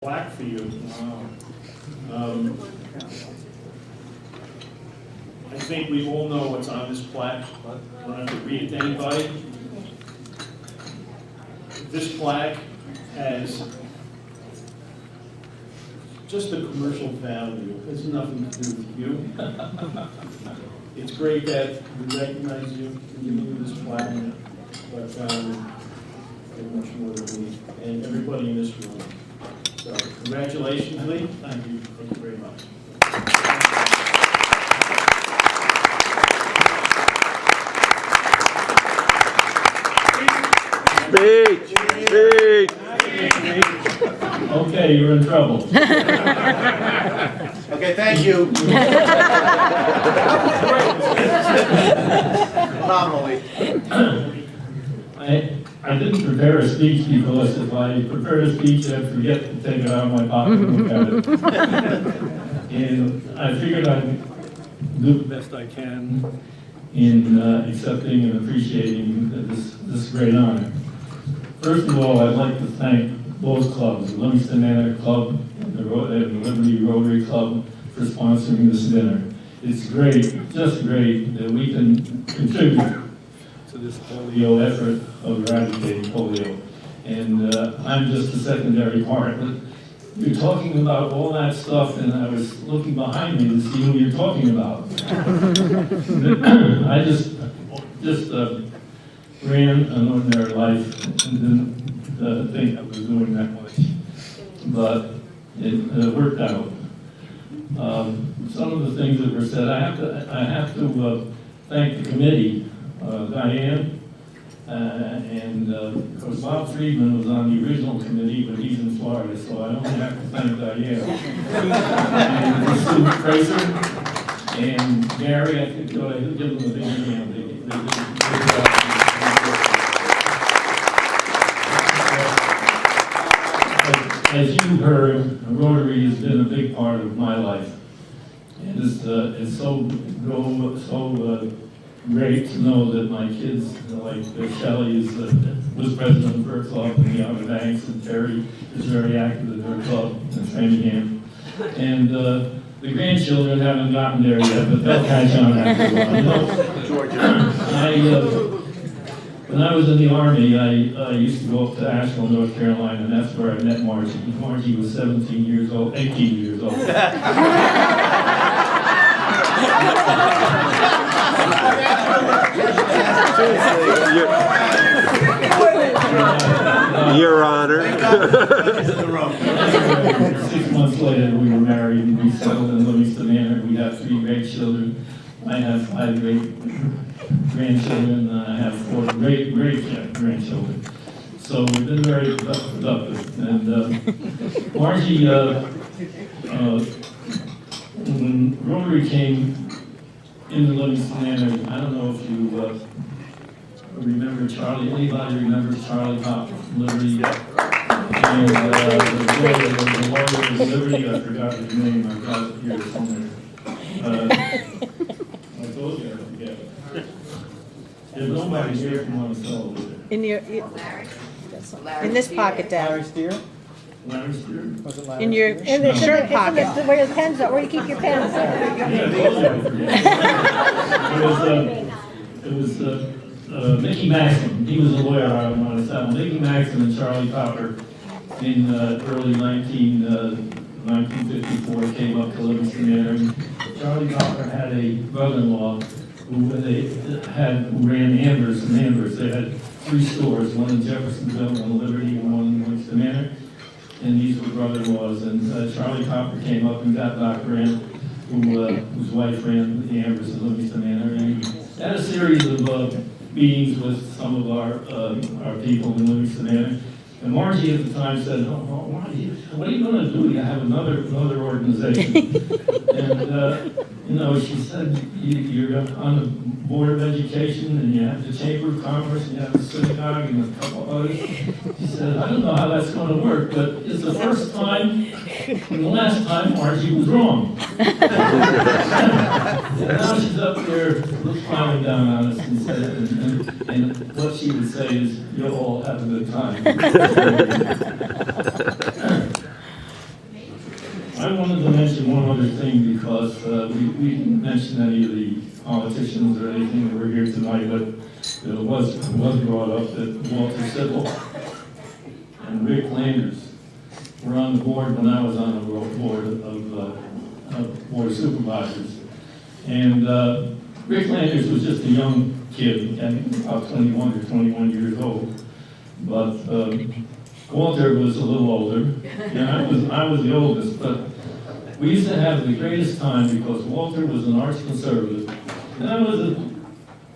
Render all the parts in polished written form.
plaque for you. I think we all know what's on this plaque. I don't have to read it to anybody. This plaque has just a commercial value. It has nothing to do with you. It's great that we recognize you and give you this plaque, but much more than me and everybody in this room. So congratulations, Lee. Thank you very much. Speech! Okay, you're in trouble. Okay, thank you. Phenomenally. I didn't prepare a speech because if I prepare a speech, I'd forget to take it out of my pocket and look at it. And I figured I'd do the best I can in accepting and appreciating this great honor. First of all, I'd like to thank both clubs, the Livingston Manor Club and the Liberty Rotary Club, for sponsoring this dinner. It's great, just great, that we can contribute to this polio effort of eradicating polio. And I'm just a secondary part. But you're talking about all that stuff, and I was looking behind me to see who you're talking about. I just ran an ordinary life and didn't think I was doing that much. But it worked out. Some of the things that were said, I have to thank the committee, Diane, and of course Bob Friedman was on the original committee, but he's in Florida, so I only have to thank Diane. And Sue Fraser and Gary, I think, give them a big hand. They did a great job. As you heard, Rotary has been a big part of my life. And it's so great to know that my kids, like Shelley was president of her club in the Outer Banks, and Terry is very active in her club in Framingham. And the grandchildren haven't gotten there yet, but they'll catch on after a while. When I was in the Army, I used to go up to Asheville, North Carolina, and that's where I met Margie. Margie was 18 years old. Your Honor. 6 months later, we were married and we settled in Livingston Manor. We have 3 great children. I have 5 great grandchildren, and I have 4 great grandchildren. So we've been very productive. And Margie, when Rotary came into Livingston Manor, I don't know if you remember Charlie. Anybody remembers Charlie Pop from Liberty? And the lawyer of Liberty, I forgot his name. I've got it here somewhere. I told you I forget. There's nobody here from Monticello, is there? In this pocket, Dad. Larry Steer? In your shirt pocket. Where your pens are, where you keep your pens. Yeah, I told you I forget. It was Mickey Maxim. He was a lawyer out of Monticello. Mickey Maxim and Charlie Popper in early 1954 came up to Livingston Manor. Charlie Popper had a brother-in-law who ran Ambers and Ambers. They had 3 stores, one in Jeffersonville, one in Liberty, and one in Livingston Manor. And these were brother-in-laws. And Charlie Popper came up and got Dr. Amp, whose wife ran the Ambers in Livingston Manor. And he had a series of meetings with some of our people in Livingston Manor. And Margie at the time said, Margie, what are you going to do? You have another organization. And, she said, you're on the Board of Education, and you have the Chamber of Commerce, and you have the synagogue, and a couple others. She said, I don't know how that's going to work, but it's the first time and the last time Margie was wrong. And now she's up there smiling down on us and said, and what she would say is, you'll all have a good time. I wanted to mention one other thing because we didn't mention any of the politicians or anything that were here tonight, but it was brought up that Walter Sippel and Rick Landers were on the board when I was on the board of Board of Supervisors. And Rick Landers was just a young kid, I think about 21 or 21 years old. But Walter was a little older, and I was the oldest. But we used to have the greatest time because Walter was an arch conservative, and I was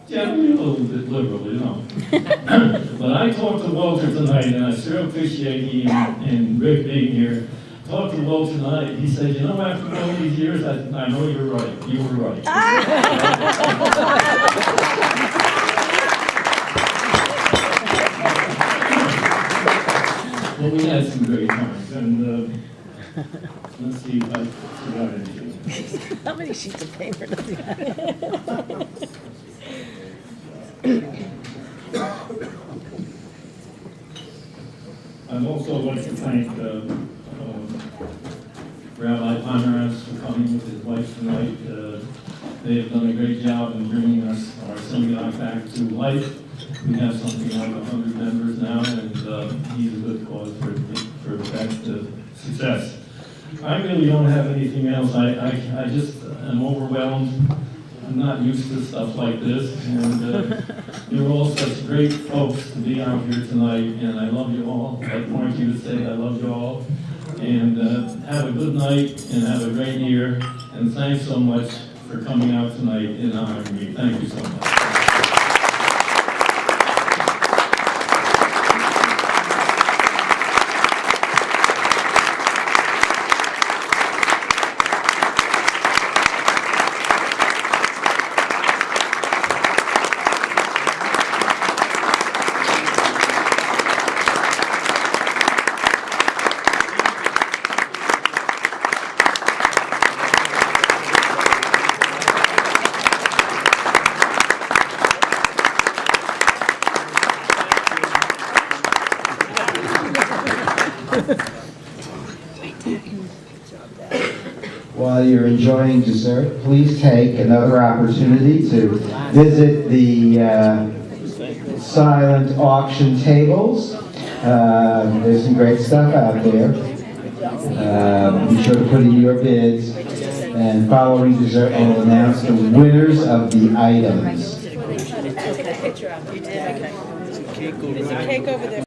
generally a little bit liberal, you know. But I talked to Walter tonight, and I sure appreciate he and Rick being here. Talked to Walter tonight. He said, "You know, after all these years, I know you're right. You were right." Well, we had some great times, and let's see if I forgot anything. How many sheets of paper does he have? I'd also like to thank Rabbi Pomeranz for coming with his wife tonight. They have done a great job in bringing us our synagogue back to life. We have something like 100 members now, and he's a good cause for that success. I really don't have anything else. I just am overwhelmed. I'm not used to stuff like this, and you're all such great folks to be out here tonight, and I love you all. Like Marky would say, I love you all. And have a good night, and have a great year, and thanks so much for coming out tonight and honoring me. Thank you so much. While you're enjoying dessert, please take another opportunity to visit the silent auction tables. There's some great stuff out there. Be sure to put in your bids, and following dessert, we'll announce the winners of the items. You did? Okay. There's a cake over there.